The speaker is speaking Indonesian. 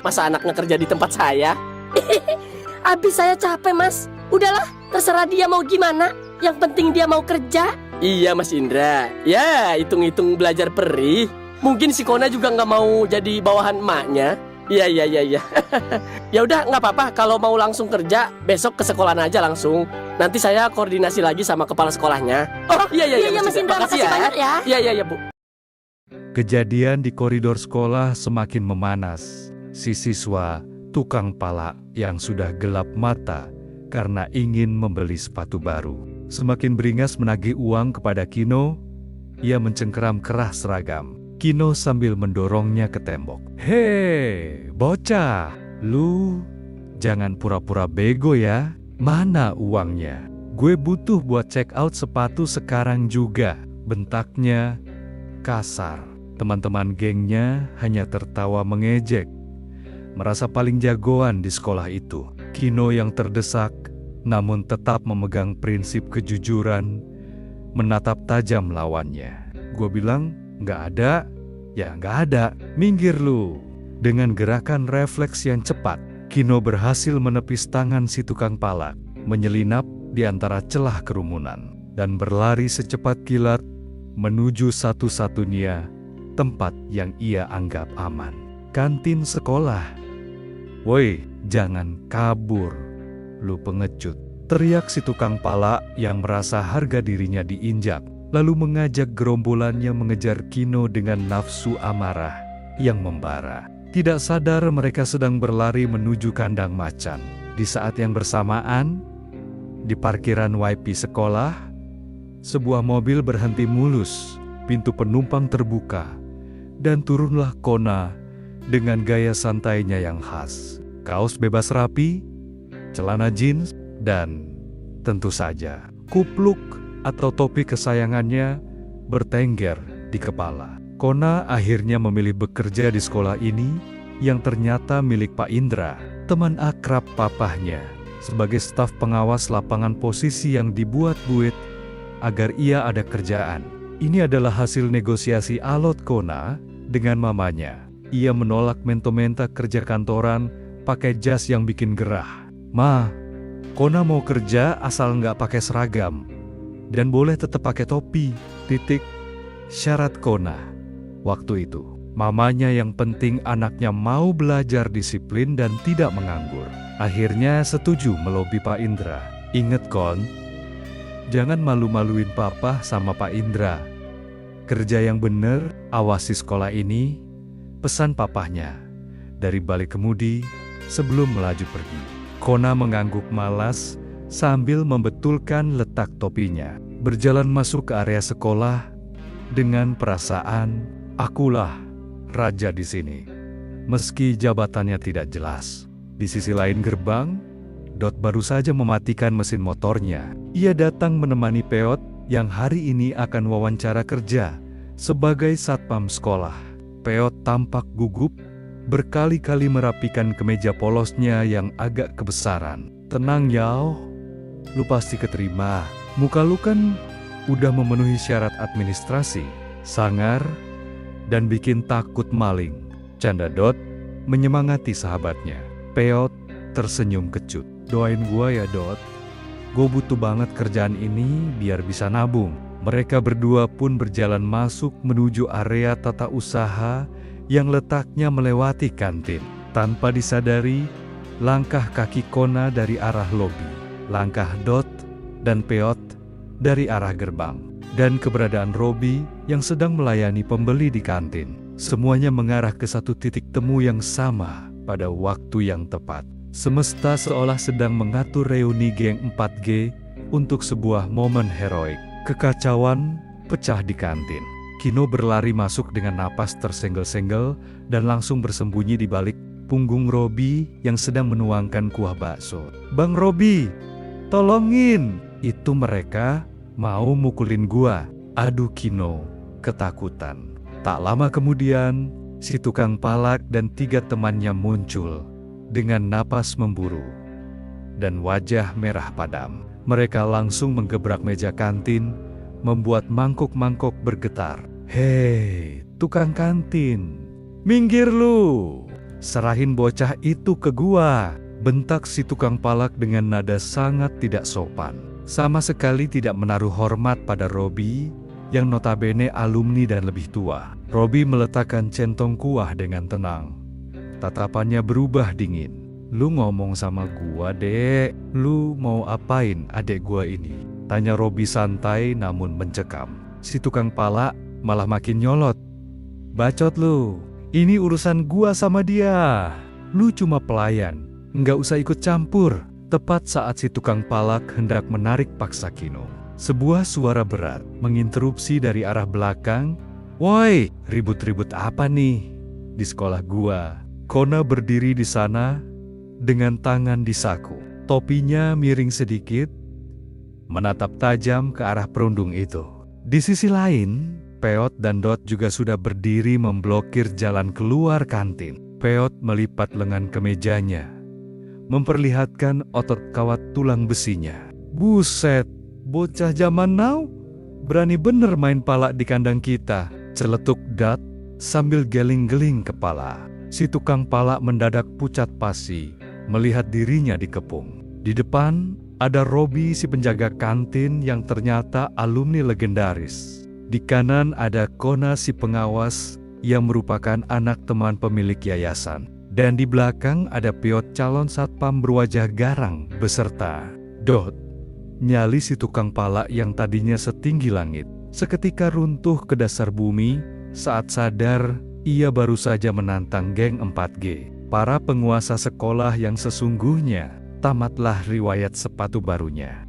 Masa anaknya kerja di tempat saya? Habis saya capek, Mas. Udahlah, terserah dia mau gimana. Yang penting dia mau kerja. Iya Mas Indra. Ya, hitung-hitung belajar perih. Mungkin si Kona juga nggak mau jadi bawahan emaknya. Iya. Ya udah, nggak apa-apa. Kalau mau langsung kerja, besok ke sekolahan aja langsung. Nanti saya koordinasi lagi sama kepala sekolahnya. Oh iya Mas Indra, makasih banyak ya. Iya Bu. Kejadian di koridor sekolah semakin memanas. Si siswa, tukang pala yang sudah gelap mata karena ingin membeli sepatu baru, semakin beringas menagih uang kepada Kino. Ia mencengkeram kerah seragam Kino sambil mendorongnya ke tembok. Hei, bocah, lu jangan pura-pura bego ya. Mana uangnya? Gue butuh buat check out sepatu sekarang juga. Bentaknya kasar. Teman-teman gengnya hanya tertawa mengejek. Merasa paling jagoan di sekolah itu. Kino yang terdesak, namun tetap memegang prinsip kejujuran, menatap tajam lawannya. Gue bilang, nggak ada, ya nggak ada, minggir lu. Dengan gerakan refleks yang cepat, Kino berhasil menepis tangan si tukang palak, menyelinap di antara celah kerumunan, dan berlari secepat kilat menuju satu-satunya tempat yang ia anggap aman. Kantin sekolah. Woi, jangan kabur, lu pengecut. Teriak si tukang pala yang merasa harga dirinya diinjak, lalu mengajak gerombolannya mengejar Kino dengan nafsu amarah yang membara. Tidak sadar mereka sedang berlari menuju kandang macan. Di saat yang bersamaan, di parkiran WiFi sekolah, sebuah mobil berhenti mulus, pintu penumpang terbuka, dan turunlah Kona dengan gaya santainya yang khas. Kaos bebas rapi, celana jeans, dan tentu saja kupluk atau topi kesayangannya bertengger di kepala. Kona akhirnya memilih bekerja di sekolah ini yang ternyata milik Pak Indra, teman akrab papahnya, sebagai staf pengawas lapangan posisi yang dibuat-buat agar ia ada kerjaan. Ini adalah hasil negosiasi alot Kona dengan mamanya. Ia menolak mento-menta kerja kantoran pakai jas yang bikin gerah. Ma, Kona mau kerja asal nggak pakai seragam. Dan boleh tetap pakai topi, titik. Syarat Kona. Waktu itu, mamanya yang penting anaknya mau belajar disiplin dan tidak menganggur. Akhirnya setuju melobi Pak Indra. Ingat Kon, jangan malu-maluin papa sama Pak Indra. Kerja yang bener, awasi sekolah ini, pesan papahnya. Dari balik kemudi, sebelum melaju pergi. Kona mengangguk malas sambil membetulkan letak topinya. Berjalan masuk ke area sekolah dengan perasaan, akulah raja di sini. Meski jabatannya tidak jelas. Di sisi lain gerbang, Dot baru saja mematikan mesin motornya. Ia datang menemani Peot yang hari ini akan wawancara kerja sebagai satpam sekolah. Peot tampak gugup, berkali-kali merapikan kemeja polosnya yang agak kebesaran. Tenang Yao, lu pasti keterima. Muka lu kan udah memenuhi syarat administrasi. Sangar dan bikin takut maling. Canda Dot menyemangati sahabatnya. Peot tersenyum kecut. Doain gua ya Dot. Gue butuh banget kerjaan ini biar bisa nabung. Mereka berdua pun berjalan masuk menuju area tata usaha yang letaknya melewati kantin. Tanpa disadari, langkah kaki Kona dari arah lobi, langkah Dot dan Peot dari arah gerbang, dan keberadaan Robi yang sedang melayani pembeli di kantin. Semuanya mengarah ke satu titik temu yang sama pada waktu yang tepat. Semesta seolah sedang mengatur reuni geng 4G untuk sebuah momen heroik. Kekacauan pecah di kantin. Kino berlari masuk dengan napas tersenggel-senggel dan langsung bersembunyi di balik punggung Robi yang sedang menuangkan kuah bakso. Bang Robi, tolongin! Itu mereka mau mukulin gua. Aduh Kino, ketakutan. Tak lama kemudian, si tukang palak dan 3 temannya muncul dengan napas memburu dan wajah merah padam. Mereka langsung menggebrak meja kantin, membuat mangkok-mangkok bergetar. "Hei, tukang kantin, minggir lu! Serahin bocah itu ke gua!" bentak si tukang palak dengan nada sangat tidak sopan. Sama sekali tidak menaruh hormat pada Robi, yang notabene alumni dan lebih tua. Robi meletakkan centong kuah dengan tenang. Tatapannya berubah dingin. "Lu ngomong sama gua, Dek. Lu mau apain adek gua ini?" tanya Robi santai namun mencekam. Si tukang palak malah makin nyolot. "Bacot lu, ini urusan gua sama dia. Lu cuma pelayan, nggak usah ikut campur." Tepat saat si tukang palak hendak menarik paksa Kino, sebuah suara berat menginterupsi dari arah belakang. "Woi, ribut-ribut apa nih di sekolah gua?" Kona berdiri di sana dengan tangan di saku. Topinya miring sedikit, menatap tajam ke arah perundung itu. Di sisi lain, Peot dan Dot juga sudah berdiri memblokir jalan keluar kantin. Peot melipat lengan kemejanya, memperlihatkan otot kawat tulang besinya. "Buset, bocah zaman now berani bener main palak di kandang kita," celetuk Dot sambil geling-geling kepala. Si tukang palak mendadak pucat pasi melihat dirinya dikepung. Di depan ada Robi si penjaga kantin yang ternyata alumni legendaris. Di kanan ada Kona si pengawas yang merupakan anak teman pemilik yayasan. Dan di belakang ada Peot calon satpam berwajah garang beserta Dot. Nyali si tukang palak yang tadinya setinggi langit seketika runtuh ke dasar bumi saat sadar ia baru saja menantang geng 4G. Para penguasa sekolah yang sesungguhnya. Tamatlah riwayat sepatu barunya.